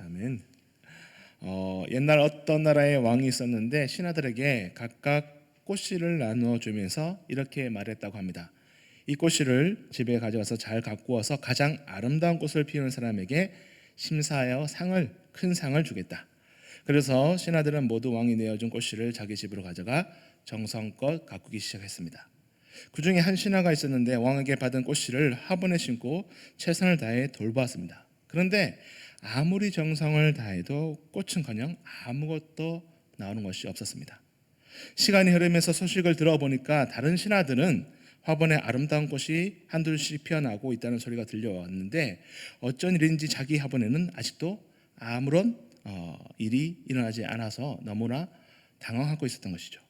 아멘. 옛날 어떤 나라에 왕이 있었는데 신하들에게 각각 꽃씨를 나누어 주면서 이렇게 말했다고 합니다. 이 꽃씨를 집에 가져와서 잘 가꾸어서 가장 아름다운 꽃을 피우는 사람에게 심사하여 큰 상을 주겠다. 그래서 신하들은 모두 왕이 내어준 꽃씨를 자기 집으로 가져가 정성껏 가꾸기 시작했습니다. 그 중에 한 신하가 있었는데 왕에게 받은 꽃씨를 화분에 심고 최선을 다해 돌보았습니다. 그런데 아무리 정성을 다해도 꽃은커녕 아무것도 나오는 것이 없었습니다. 시간이 흐르면서 소식을 들어보니까 다른 신하들은 화분에 아름다운 꽃이 한둘씩 피어나고 있다는 소리가 들려왔는데 어쩐 일인지 자기 화분에는 아직도 아무런 일이 일어나지 않아서 너무나 당황하고 있었던 것이죠.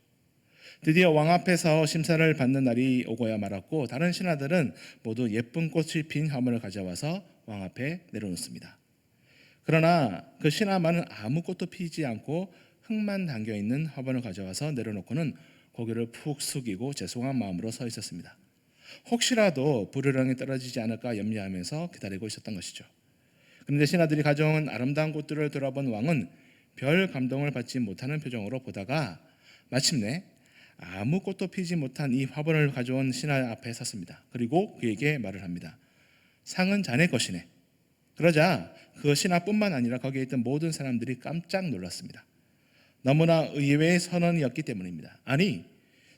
드디어 왕 앞에서 심사를 받는 날이 오고야 말았고 다른 신하들은 모두 예쁜 꽃이 핀 화분을 가져와서 왕 앞에 내려놓습니다. 그러나 그 신하만은 아무것도 피지 않고 흙만 담겨있는 화분을 가져와서 내려놓고는 고개를 푹 숙이고 죄송한 마음으로 서 있었습니다. 혹시라도 불효령이 떨어지지 않을까 염려하면서 기다리고 있었던 것이죠. 그런데 신하들이 가져온 아름다운 꽃들을 돌아본 왕은 별 감동을 받지 못하는 표정으로 보다가 마침내 아무것도 피지 못한 이 화분을 가져온 신하 앞에 섰습니다. 그리고 그에게 말을 합니다. 상은 자네 것이네. 그러자 그 신하뿐만 아니라 거기에 있던 모든 사람들이 깜짝 놀랐습니다. 너무나 의외의 선언이었기 때문입니다. 아니,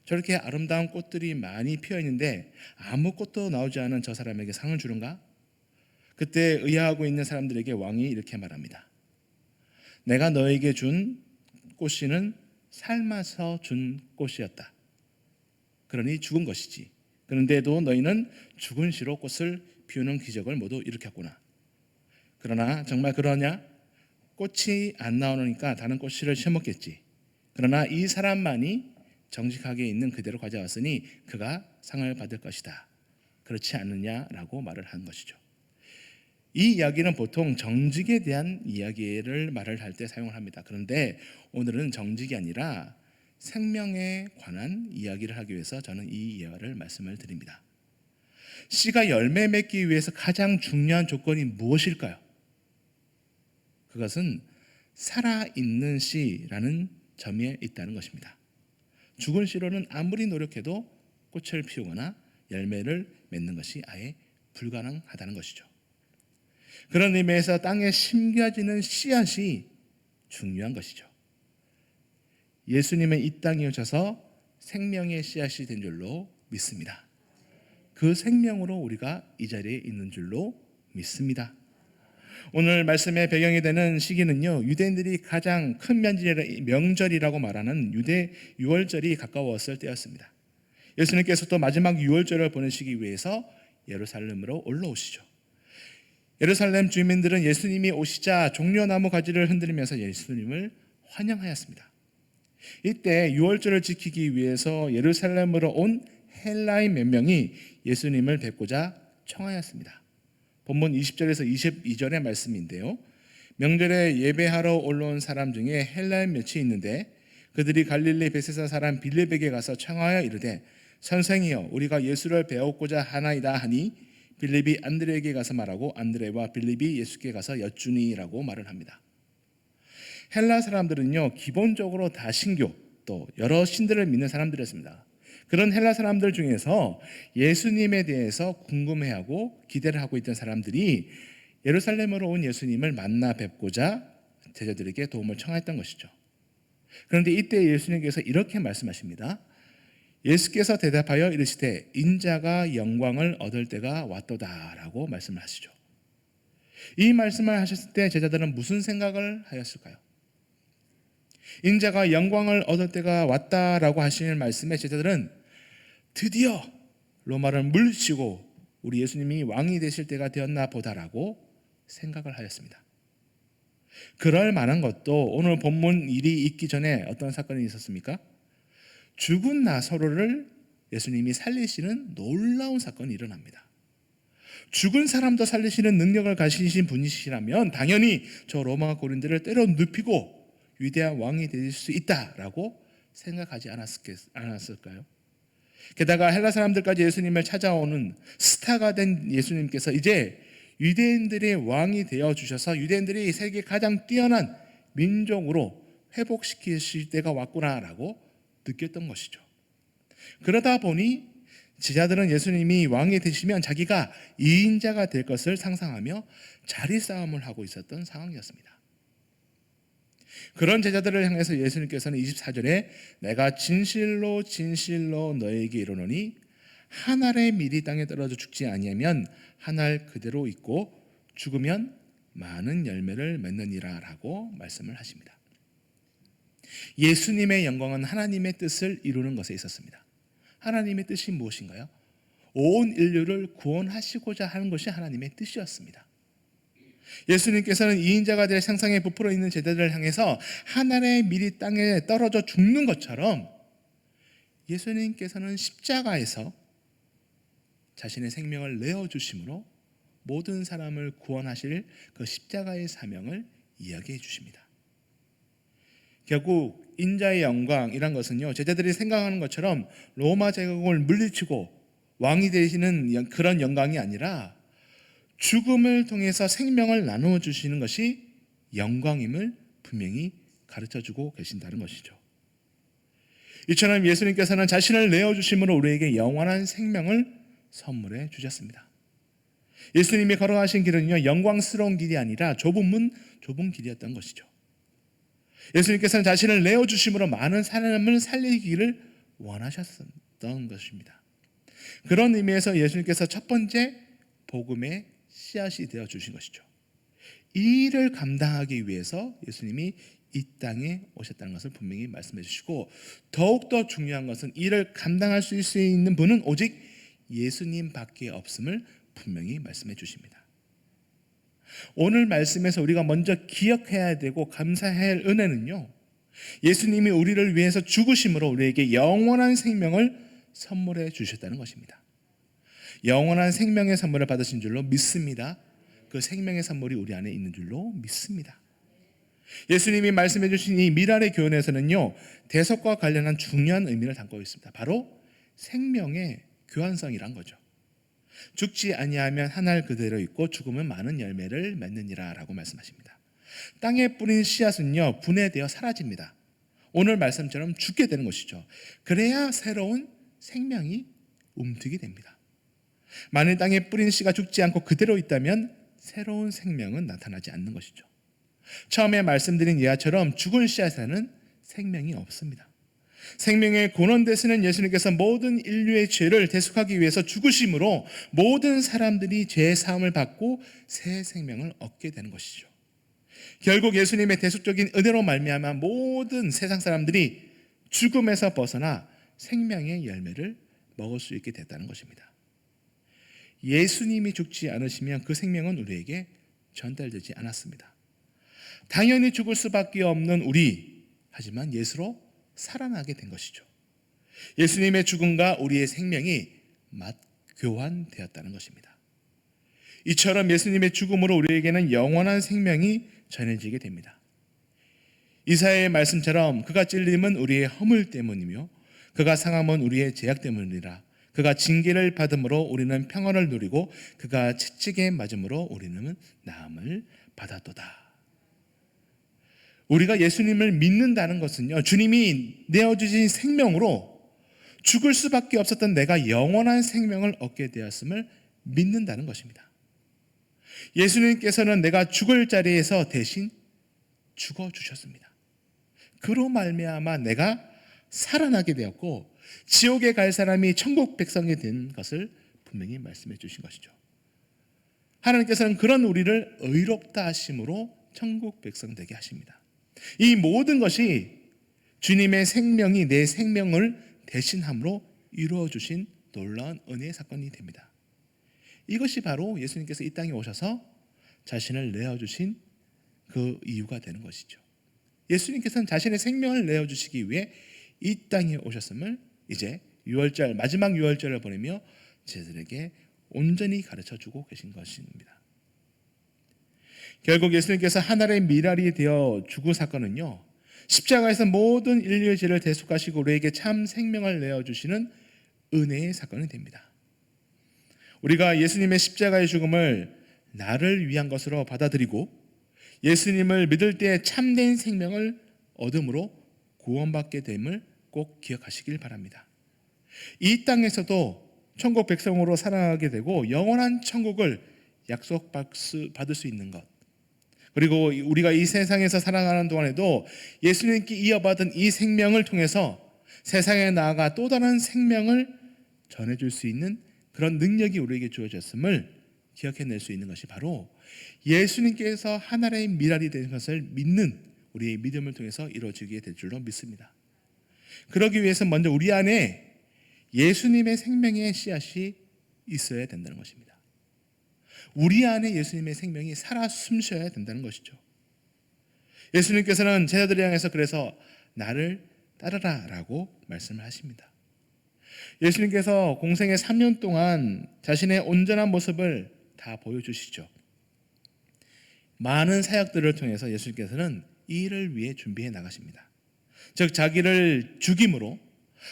저렇게 아름다운 꽃들이 많이 피어 있는데 아무 꽃도 나오지 않은 저 사람에게 상을 주는가? 그때 의아하고 있는 사람들에게 왕이 이렇게 말합니다. 내가 너에게 준 꽃씨는 삶아서 준 꽃이었다. 그러니 죽은 것이지. 그런데도 너희는 죽은 씨로 꽃을 피우는 기적을 모두 일으켰구나. 그러나 정말 그러냐? 꽃이 안 나오니까 다른 꽃씨를 심었겠지. 그러나 이 사람만이 정직하게 있는 그대로 가져왔으니 그가 상을 받을 것이다. 그렇지 않느냐라고 말을 한 것이죠. 이 이야기는 보통 정직에 대한 이야기를 말을 할 때 사용을 합니다. 그런데 오늘은 정직이 아니라 생명에 관한 이야기를 하기 위해서 저는 이 이야기를 말씀을 드립니다. 씨가 열매 맺기 위해서 가장 중요한 조건이 무엇일까요? 그것은 살아있는 씨라는 점에 있다는 것입니다. 죽은 씨로는 아무리 노력해도 꽃을 피우거나 열매를 맺는 것이 아예 불가능하다는 것이죠. 그런 의미에서 땅에 심겨지는 씨앗이 중요한 것이죠. 예수님은 이 땅에 오셔서 생명의 씨앗이 된 줄로 믿습니다. 그 생명으로 우리가 이 자리에 있는 줄로 믿습니다. 오늘 말씀의 배경이 되는 시기는요, 유대인들이 가장 큰 명절이라고 말하는 유대 유월절이 가까웠을 때였습니다. 예수님께서 또 마지막 유월절을 보내시기 위해서 예루살렘으로 올라오시죠. 예루살렘 주민들은 예수님이 오시자 종려나무 가지를 흔들면서 예수님을 환영하였습니다. 이때 유월절을 지키기 위해서 예루살렘으로 온 헬라인 몇 명이 예수님을 뵙고자 청하였습니다. 본문 20절에서 22절의 말씀인데요. 명절에 예배하러 올라온 사람 중에 헬라인 몇이 있는데 그들이 갈릴리 베세사 사람 빌립에게 가서 청하여 이르되 선생이여 우리가 예수를 배우고자 하나이다 하니 빌립이 안드레에게 가서 말하고 안드레와 빌립이 예수께 가서 여쭈니라고 말을 합니다. 헬라 사람들은요 기본적으로 다 신교 또 여러 신들을 믿는 사람들이었습니다. 그런 헬라 사람들 중에서 예수님에 대해서 궁금해하고 기대를 하고 있던 사람들이 예루살렘으로 온 예수님을 만나 뵙고자 제자들에게 도움을 청했던 것이죠. 그런데 이때 예수님께서 이렇게 말씀하십니다. 예수께서 대답하여 이르시되 인자가 영광을 얻을 때가 왔도다라고 말씀을 하시죠. 이 말씀을 하셨을 때 제자들은 무슨 생각을 하였을까요? 인자가 영광을 얻을 때가 왔다라고 하시는 말씀에 제자들은 드디어 로마를 물리치고 우리 예수님이 왕이 되실 때가 되었나 보다라고 생각을 하였습니다. 그럴 만한 것도 오늘 본문 일이 있기 전에 어떤 사건이 있었습니까? 죽은 나사로를 예수님이 살리시는 놀라운 사건이 일어납니다. 죽은 사람도 살리시는 능력을 가지신 분이시라면 당연히 저 로마 고린들을 때려 눕히고 위대한 왕이 될 수 있다라고 생각하지 않았을까요? 게다가 헬라 사람들까지 예수님을 찾아오는 스타가 된 예수님께서 이제 유대인들의 왕이 되어 주셔서 유대인들이 세계 가장 뛰어난 민족으로 회복시키실 때가 왔구나라고 느꼈던 것이죠. 그러다 보니 제자들은 예수님이 왕이 되시면 자기가 2인자가 될 것을 상상하며 자리 싸움을 하고 있었던 상황이었습니다. 그런 제자들을 향해서 예수님께서는 24절에 내가 진실로 진실로 너에게 이르노니 한 알의 밀이 땅에 떨어져 죽지 아니하면 한 알 그대로 있고 죽으면 많은 열매를 맺느니라 라고 말씀을 하십니다. 예수님의 영광은 하나님의 뜻을 이루는 것에 있었습니다. 하나님의 뜻이 무엇인가요? 온 인류를 구원하시고자 하는 것이 하나님의 뜻이었습니다. 예수님께서는 2인자가 될 상상에 부풀어 있는 제자들을 향해서 한 알의 밀이 땅에 떨어져 죽는 것처럼 예수님께서는 십자가에서 자신의 생명을 내어주심으로 모든 사람을 구원하실 그 십자가의 사명을 이야기해 주십니다. 결국 인자의 영광이란 것은요, 제자들이 생각하는 것처럼 로마 제국을 물리치고 왕이 되시는 그런 영광이 아니라 죽음을 통해서 생명을 나누어 주시는 것이 영광임을 분명히 가르쳐주고 계신다는 것이죠. 이처럼 예수님께서는 자신을 내어주심으로 우리에게 영원한 생명을 선물해 주셨습니다. 예수님이 걸어가신 길은요, 영광스러운 길이 아니라 좁은 문, 좁은 길이었던 것이죠. 예수님께서는 자신을 내어주심으로 많은 사람을 살리기를 원하셨던 것입니다. 그런 의미에서 예수님께서 첫 번째 복음의 씨앗이 되어 주신 것이죠. 이 일을 감당하기 위해서 예수님이 이 땅에 오셨다는 것을 분명히 말씀해 주시고, 더욱더 중요한 것은 이를 감당할 수 있는 분은 오직 예수님밖에 없음을 분명히 말씀해 주십니다. 오늘 말씀에서 우리가 먼저 기억해야 되고 감사해야 할 은혜는요, 예수님이 우리를 위해서 죽으심으로 우리에게 영원한 생명을 선물해 주셨다는 것입니다. 영원한 생명의 선물을 받으신 줄로 믿습니다. 그 생명의 선물이 우리 안에 있는 줄로 믿습니다. 예수님이 말씀해 주신 이 미랄의 교훈에서는요, 대속과 관련한 중요한 의미를 담고 있습니다. 바로 생명의 교환성이란 거죠. 죽지 아니하면 한 알 그대로 있고 죽으면 많은 열매를 맺느니라 라고 말씀하십니다. 땅에 뿌린 씨앗은요, 분해되어 사라집니다. 오늘 말씀처럼 죽게 되는 것이죠. 그래야 새로운 생명이 움트게 됩니다. 만일 땅에 뿌린 씨가 죽지 않고 그대로 있다면 새로운 생명은 나타나지 않는 것이죠. 처음에 말씀드린 예화처럼 죽은 씨앗에는 생명이 없습니다. 생명의 근원 되시는 예수님께서 모든 인류의 죄를 대속하기 위해서 죽으심으로 모든 사람들이 죄의 사함을 받고 새 생명을 얻게 되는 것이죠. 결국 예수님의 대속적인 은혜로 말미암아 모든 세상 사람들이 죽음에서 벗어나 생명의 열매를 먹을 수 있게 됐다는 것입니다. 예수님이 죽지 않으시면 그 생명은 우리에게 전달되지 않았습니다. 당연히 죽을 수밖에 없는 우리, 하지만 예수로 살아나게 된 것이죠. 예수님의 죽음과 우리의 생명이 맞교환되었다는 것입니다. 이처럼 예수님의 죽음으로 우리에게는 영원한 생명이 전해지게 됩니다. 이사야의 말씀처럼 그가 찔림은 우리의 허물 때문이며 그가 상함은 우리의 죄악 때문이라. 그가 징계를 받음으로 우리는 평안을 누리고 그가 채찍에 맞음으로 우리는 나음을 받았도다. 우리가 예수님을 믿는다는 것은요, 주님이 내어주신 생명으로 죽을 수밖에 없었던 내가 영원한 생명을 얻게 되었음을 믿는다는 것입니다. 예수님께서는 내가 죽을 자리에서 대신 죽어주셨습니다. 그로 말미암아 내가 살아나게 되었고 지옥에 갈 사람이 천국 백성이 된 것을 분명히 말씀해 주신 것이죠. 하나님께서는 그런 우리를 의롭다 하심으로 천국 백성 되게 하십니다. 이 모든 것이 주님의 생명이 내 생명을 대신함으로 이루어 주신 놀라운 은혜의 사건이 됩니다. 이것이 바로 예수님께서 이 땅에 오셔서 자신을 내어주신 그 이유가 되는 것이죠. 예수님께서는 자신의 생명을 내어주시기 위해 이 땅에 오셨음을 이제 유월절, 마지막 유월절을 보내며 제자들에게 온전히 가르쳐주고 계신 것입니다. 결국 예수님께서 하늘의 미랄이 되어 죽은 사건은요, 십자가에서 모든 인류의 죄를 대속하시고 우리에게 참 생명을 내어주시는 은혜의 사건이 됩니다. 우리가 예수님의 십자가의 죽음을 나를 위한 것으로 받아들이고 예수님을 믿을 때 참된 생명을 얻음으로 구원받게 됨을 꼭 기억하시길 바랍니다. 이 땅에서도 천국 백성으로 살아가게 되고 영원한 천국을 약속받을 수 있는 것, 그리고 우리가 이 세상에서 살아가는 동안에도 예수님께 이어받은 이 생명을 통해서 세상에 나아가 또 다른 생명을 전해줄 수 있는 그런 능력이 우리에게 주어졌음을 기억해낼 수 있는 것이 바로 예수님께서 하나님의 미랄이 된 것을 믿는 우리의 믿음을 통해서 이루어지게 될 줄로 믿습니다. 그러기 위해서 먼저 우리 안에 예수님의 생명의 씨앗이 있어야 된다는 것입니다. 우리 안에 예수님의 생명이 살아 숨쉬어야 된다는 것이죠. 예수님께서는 제자들을 향해서 그래서 나를 따르라 라고 말씀을 하십니다. 예수님께서 공생의 3년 동안 자신의 온전한 모습을 다 보여주시죠. 많은 사역들을 통해서 예수님께서는 이 일을 위해 준비해 나가십니다. 즉 자기를 죽임으로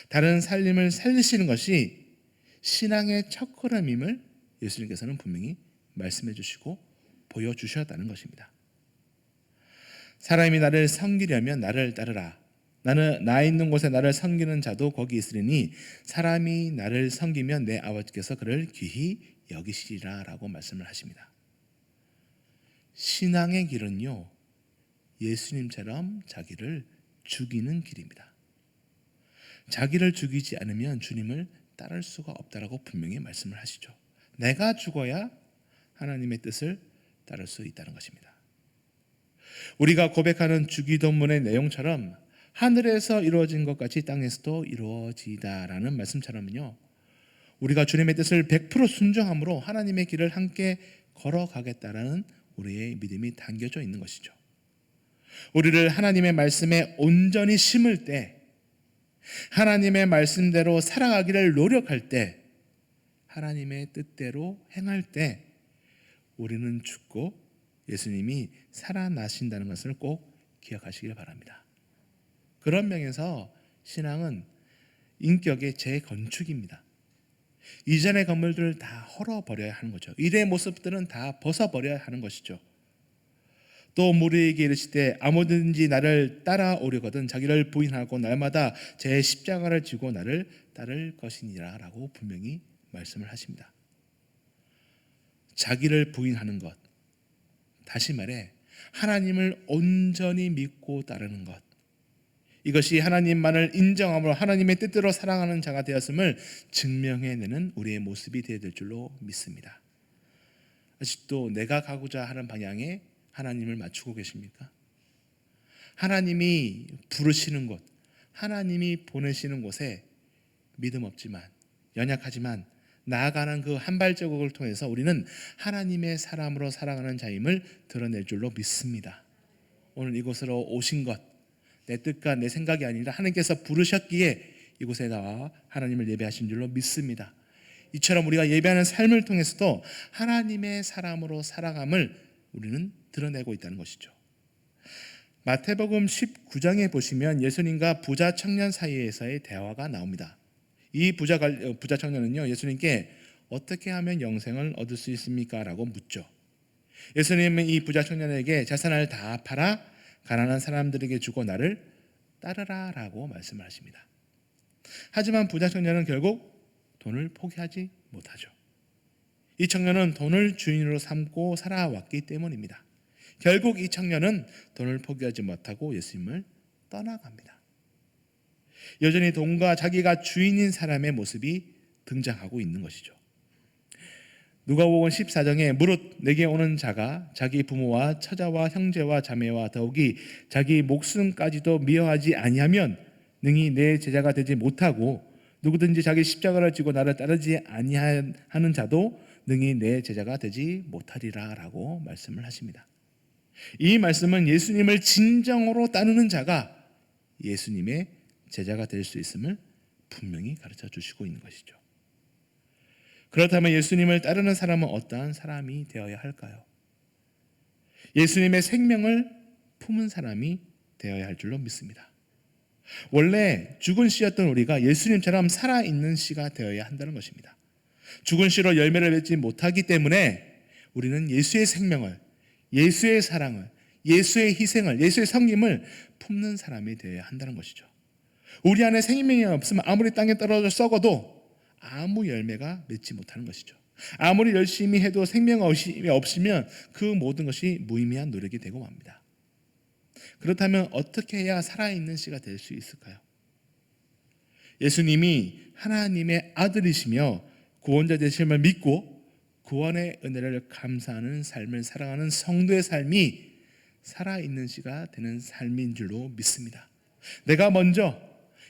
다른 살림을 살리시는 것이 신앙의 첫걸음임을 예수님께서는 분명히 말씀해 주시고 보여주셨다는 것입니다. 사람이 나를 섬기려면 나를 따르라. 나는 나 있는 곳에 나를 섬기는 자도 거기 있으리니 사람이 나를 섬기면 내 아버지께서 그를 귀히 여기시리라 라고 말씀을 하십니다. 신앙의 길은요, 예수님처럼 자기를 죽이는 길입니다. 자기를 죽이지 않으면 주님을 따를 수가 없다라고 분명히 말씀을 하시죠. 내가 죽어야 하나님의 뜻을 따를 수 있다는 것입니다. 우리가 고백하는 주기도문의 내용처럼 하늘에서 이루어진 것 같이 땅에서도 이루어지다라는 말씀처럼요, 우리가 주님의 뜻을 100% 순종함으로 하나님의 길을 함께 걸어가겠다라는 우리의 믿음이 담겨져 있는 것이죠. 우리를 하나님의 말씀에 온전히 심을 때, 하나님의 말씀대로 살아가기를 노력할 때, 하나님의 뜻대로 행할 때 우리는 죽고 예수님이 살아나신다는 것을 꼭 기억하시길 바랍니다. 그런 면에서 신앙은 인격의 재건축입니다. 이전의 건물들을 다 헐어버려야 하는 거죠. 이래의 모습들은 다 벗어버려야 하는 것이죠. 또 무리에게 이르시되 아무든지 나를 따라오려거든 자기를 부인하고 날마다 제 십자가를 지고 나를 따를 것이니라 라고 분명히 말씀을 하십니다. 자기를 부인하는 것, 다시 말해 하나님을 온전히 믿고 따르는 것, 이것이 하나님만을 인정함으로 하나님의 뜻대로 살아가는 자가 되었음을 증명해내는 우리의 모습이 되어야 될 줄로 믿습니다. 아직도 내가 가고자 하는 방향에 하나님을 맞추고 계십니까? 하나님이 부르시는 곳, 하나님이 보내시는 곳에 믿음 없지만, 연약하지만 나아가는 그 한 발자국을 통해서 우리는 하나님의 사람으로 살아가는 자임을 드러낼 줄로 믿습니다. 오늘 이곳으로 오신 것, 내 뜻과 내 생각이 아니라 하나님께서 부르셨기에 이곳에 나와 하나님을 예배하신 줄로 믿습니다. 이처럼 우리가 예배하는 삶을 통해서도 하나님의 사람으로 살아감을 우리는 드러내고 있다는 것이죠. 마태복음 19장에 보시면 예수님과 부자 청년 사이에서의 대화가 나옵니다. 이 부자 청년은요, 예수님께 어떻게 하면 영생을 얻을 수 있습니까? 라고 묻죠. 예수님은 이 부자 청년에게 자산을 다 팔아 가난한 사람들에게 주고 나를 따르라 라고 말씀을 하십니다. 하지만 부자 청년은 결국 돈을 포기하지 못하죠. 이 청년은 돈을 주인으로 삼고 살아왔기 때문입니다. 결국 이 청년은 돈을 포기하지 못하고 예수님을 떠나갑니다. 여전히 돈과 자기가 주인인 사람의 모습이 등장하고 있는 것이죠. 누가복음 14장에 무릇 내게 오는 자가 자기 부모와 처자와 형제와 자매와 더욱이 자기 목숨까지도 미워하지 아니하면 능히 내 제자가 되지 못하고 누구든지 자기 십자가를 지고 나를 따르지 아니하는 자도 능히 내 제자가 되지 못하리라 라고 말씀을 하십니다. 이 말씀은 예수님을 진정으로 따르는 자가 예수님의 제자가 될 수 있음을 분명히 가르쳐 주시고 있는 것이죠. 그렇다면 예수님을 따르는 사람은 어떠한 사람이 되어야 할까요? 예수님의 생명을 품은 사람이 되어야 할 줄로 믿습니다. 원래 죽은 씨였던 우리가 예수님처럼 살아있는 씨가 되어야 한다는 것입니다. 죽은 씨로 열매를 맺지 못하기 때문에 우리는 예수의 생명을, 예수의 사랑을, 예수의 희생을, 예수의 섬김을 품는 사람이 되어야 한다는 것이죠. 우리 안에 생명이 없으면 아무리 땅에 떨어져 썩어도 아무 열매가 맺지 못하는 것이죠. 아무리 열심히 해도 생명 없으면 그 모든 것이 무의미한 노력이 되고 맙니다. 그렇다면 어떻게 해야 살아있는 씨가 될 수 있을까요? 예수님이 하나님의 아들이시며 구원자 되심을 믿고 구원의 은혜를 감사하는 삶을 살아가는 성도의 삶이 살아있는 씨가 되는 삶인 줄로 믿습니다. 내가 먼저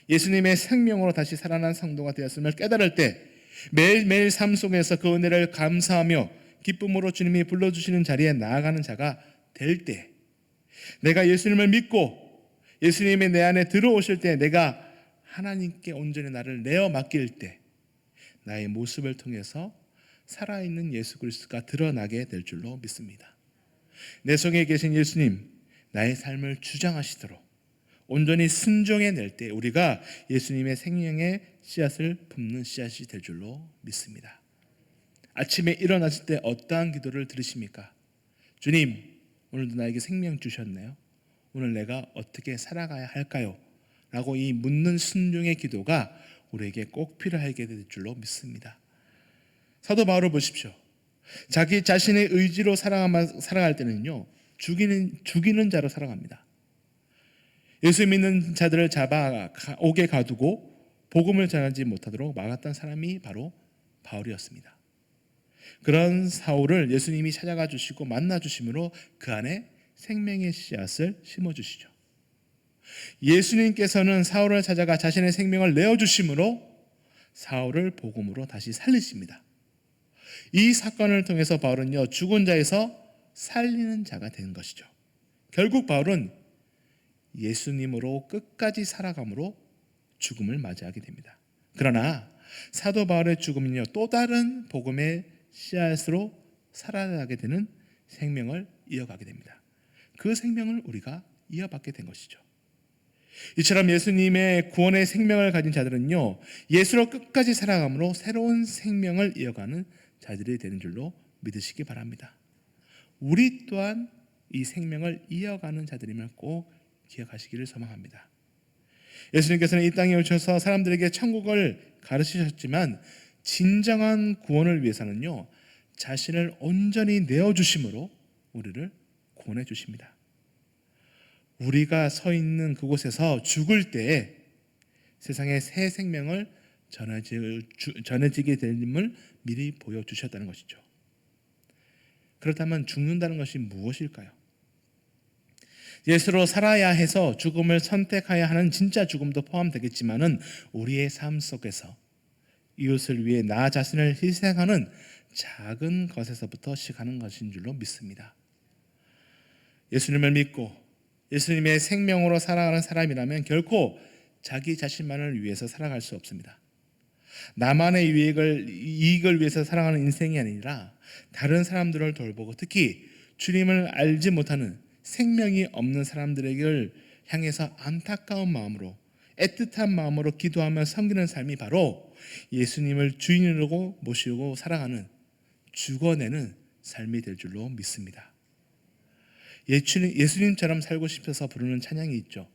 예수님의 생명으로 다시 살아난 성도가 되었음을 깨달을 때 매일매일 삶 속에서 그 은혜를 감사하며 기쁨으로 주님이 불러주시는 자리에 나아가는 자가 될 때, 내가 예수님을 믿고 예수님이 내 안에 들어오실 때, 내가 하나님께 온전히 나를 내어 맡길 때 나의 모습을 통해서 살아있는 예수 그리스도가 드러나게 될 줄로 믿습니다. 내 속에 계신 예수님, 나의 삶을 주장하시도록 온전히 순종해낼 때 우리가 예수님의 생명의 씨앗을 품는 씨앗이 될 줄로 믿습니다. 아침에 일어나실 때 어떠한 기도를 들으십니까? 주님, 오늘도 나에게 생명 주셨네요. 오늘 내가 어떻게 살아가야 할까요? 라고 이 묻는 순종의 기도가 우리에게 꼭 필요하게 될 줄로 믿습니다. 사도 바울을 보십시오. 자기 자신의 의지로 살아갈 때는요, 죽이는 자로 살아갑니다. 예수 믿는 자들을 잡아 옥에 가두고 복음을 전하지 못하도록 막았던 사람이 바로 바울이었습니다. 그런 사울을 예수님이 찾아가 주시고 만나 주심으로 그 안에 생명의 씨앗을 심어 주시죠. 예수님께서는 사울을 찾아가 자신의 생명을 내어 주심으로 사울을 복음으로 다시 살리십니다. 이 사건을 통해서 바울은요, 죽은 자에서 살리는 자가 되는 것이죠. 결국 바울은 예수님으로 끝까지 살아감으로 죽음을 맞이하게 됩니다. 그러나 사도 바울의 죽음은요, 또 다른 복음의 씨앗으로 살아나게 되는 생명을 이어가게 됩니다. 그 생명을 우리가 이어받게 된 것이죠. 이처럼 예수님의 구원의 생명을 가진 자들은요, 예수로 끝까지 살아감으로 새로운 생명을 이어가는 자들이 되는 줄로 믿으시기 바랍니다. 우리 또한 이 생명을 이어가는 자들임을 꼭 기억하시기를 소망합니다. 예수님께서는 이 땅에 오셔서 사람들에게 천국을 가르치셨지만 진정한 구원을 위해서는요, 자신을 온전히 내어주심으로 우리를 구원해 주십니다. 우리가 서 있는 그곳에서 죽을 때에 세상에 새 생명을 전해지게 됨을 미리 보여주셨다는 것이죠. 그렇다면 죽는다는 것이 무엇일까요? 예수로 살아야 해서 죽음을 선택해야 하는 진짜 죽음도 포함되겠지만은 우리의 삶 속에서 이웃을 위해 나 자신을 희생하는 작은 것에서부터 시작하는 것인 줄로 믿습니다. 예수님을 믿고 예수님의 생명으로 살아가는 사람이라면 결코 자기 자신만을 위해서 살아갈 수 없습니다. 나만의 이익을 위해서 살아가는 인생이 아니라 다른 사람들을 돌보고 특히 주님을 알지 못하는 생명이 없는 사람들에게 향해서 안타까운 마음으로 애틋한 마음으로 기도하며 섬기는 삶이 바로 예수님을 주인으로 모시고 살아가는 죽어내는 삶이 될 줄로 믿습니다. 예수님처럼 살고 싶어서 부르는 찬양이 있죠.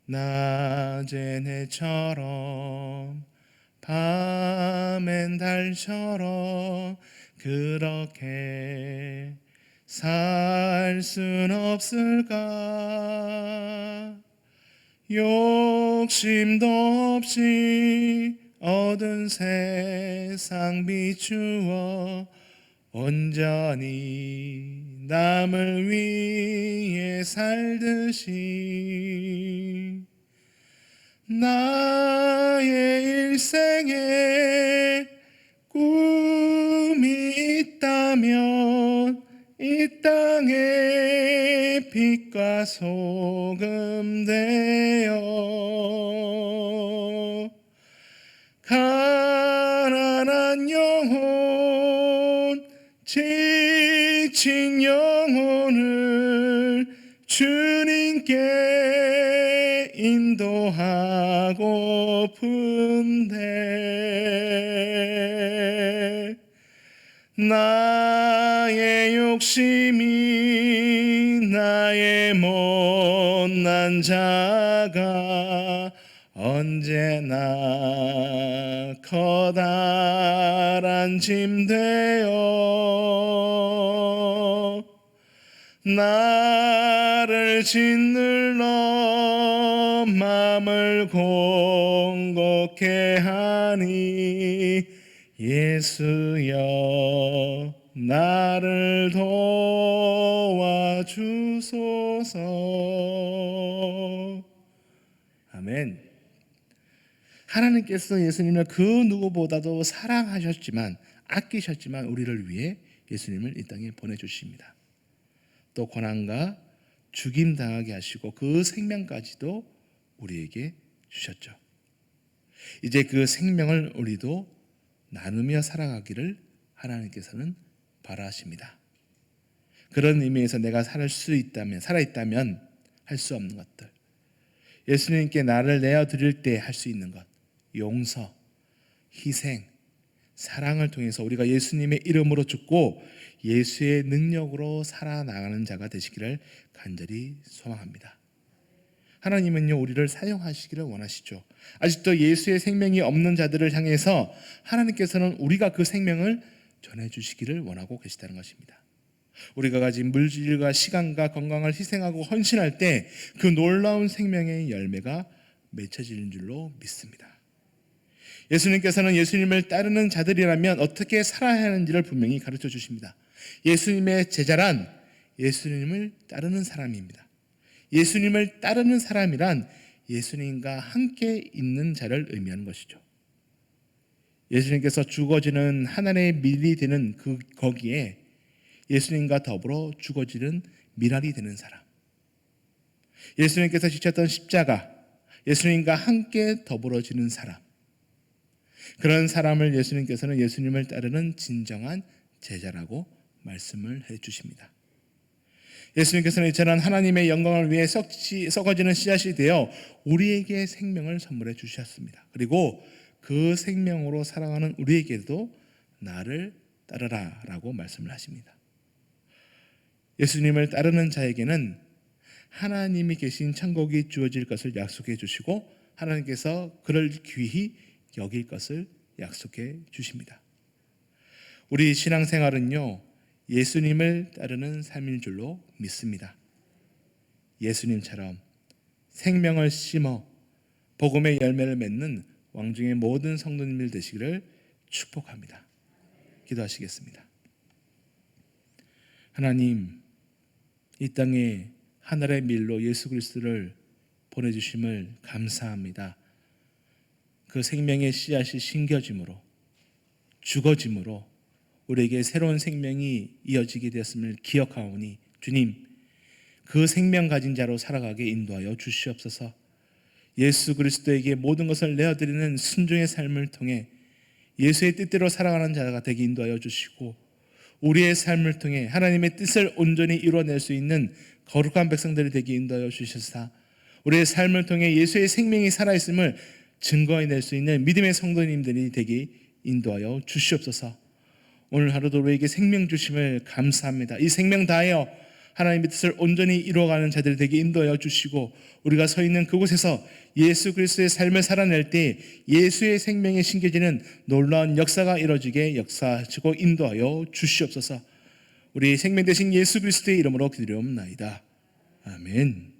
낮엔 해처럼 밤엔 달처럼 그렇게 살 순 없을까? 욕심도 없이 얻은 세상 비추어 온전히 남을 위해 살듯이 나의 일생에 꿈이 있다면 이 땅에 빛과 소금 되어 가난한 영혼 지친 영혼을 주님께 인도하고픈데 나 욕심이 나의 못난 자가 언제나 커다란 짐 되어 나를 짓눌러 맘을 공곡해 하니 예수여 나를 도와주소서. 아멘. 하나님께서 예수님을 그 누구보다도 사랑하셨지만 아끼셨지만 우리를 위해 예수님을 이 땅에 보내주십니다. 또 고난과 죽임 당하게 하시고 그 생명까지도 우리에게 주셨죠. 이제 그 생명을 우리도 나누며 살아가기를 하나님께서는 바라십니다. 그런 의미에서 내가 살아있다면 할 수 없는 것들, 예수님께 나를 내어드릴 때 할 수 있는 것, 용서, 희생, 사랑을 통해서 우리가 예수님의 이름으로 죽고 예수의 능력으로 살아나가는 자가 되시기를 간절히 소망합니다. 하나님은요, 우리를 사용하시기를 원하시죠. 아직도 예수의 생명이 없는 자들을 향해서 하나님께서는 우리가 그 생명을 전해주시기를 원하고 계시다는 것입니다. 우리가 가진 물질과 시간과 건강을 희생하고 헌신할 때 그 놀라운 생명의 열매가 맺혀지는 줄로 믿습니다. 예수님께서는 예수님을 따르는 자들이라면 어떻게 살아야 하는지를 분명히 가르쳐 주십니다. 예수님의 제자란 예수님을 따르는 사람입니다. 예수님을 따르는 사람이란 예수님과 함께 있는 자를 의미하는 것이죠. 예수님께서 죽어지는 하나님의 밀이 되는 거기에 예수님과 더불어 죽어지는 밀알이 되는 사람, 예수님께서 지셨던 십자가, 예수님과 함께 더불어지는 사람, 그런 사람을 예수님께서는 예수님을 따르는 진정한 제자라고 말씀을 해주십니다. 예수님께서는 이처럼 하나님의 영광을 위해 썩어지는 씨앗이 되어 우리에게 생명을 선물해 주셨습니다. 그리고 그 생명으로 살아가는 우리에게도 나를 따르라 라고 말씀을 하십니다. 예수님을 따르는 자에게는 하나님이 계신 천국이 주어질 것을 약속해 주시고 하나님께서 그를 귀히 여길 것을 약속해 주십니다. 우리 신앙생활은요, 예수님을 따르는 삶인 줄로 믿습니다. 예수님처럼 생명을 심어 복음의 열매를 맺는 왕중의 모든 성도님들 되시기를 축복합니다. 기도하시겠습니다. 하나님, 이 땅에 하늘의 밀로 예수 그리스도를 보내주심을 감사합니다. 그 생명의 씨앗이 심겨짐으로, 죽어짐으로 우리에게 새로운 생명이 이어지게 되었음을 기억하오니 주님, 그 생명 가진 자로 살아가게 인도하여 주시옵소서. 예수 그리스도에게 모든 것을 내어드리는 순종의 삶을 통해 예수의 뜻대로 살아가는 자가 되게 인도하여 주시고 우리의 삶을 통해 하나님의 뜻을 온전히 이루어낼 수 있는 거룩한 백성들이 되게 인도하여 주셔서 우리의 삶을 통해 예수의 생명이 살아있음을 증거해낼 수 있는 믿음의 성도님들이 되게 인도하여 주시옵소서. 오늘 하루도 우리에게 생명 주심을 감사합니다. 이 생명 다하여 하나님의 뜻을 온전히 이루어가는 자들이 되게 인도하여 주시고 우리가 서 있는 그곳에서 예수 그리스도의 삶을 살아낼 때 예수의 생명에 심겨지는 놀라운 역사가 이루어지게 역사하시고 인도하여 주시옵소서. 우리 생명 되신 예수 그리스도의 이름으로 기도하옵나이다. 아멘.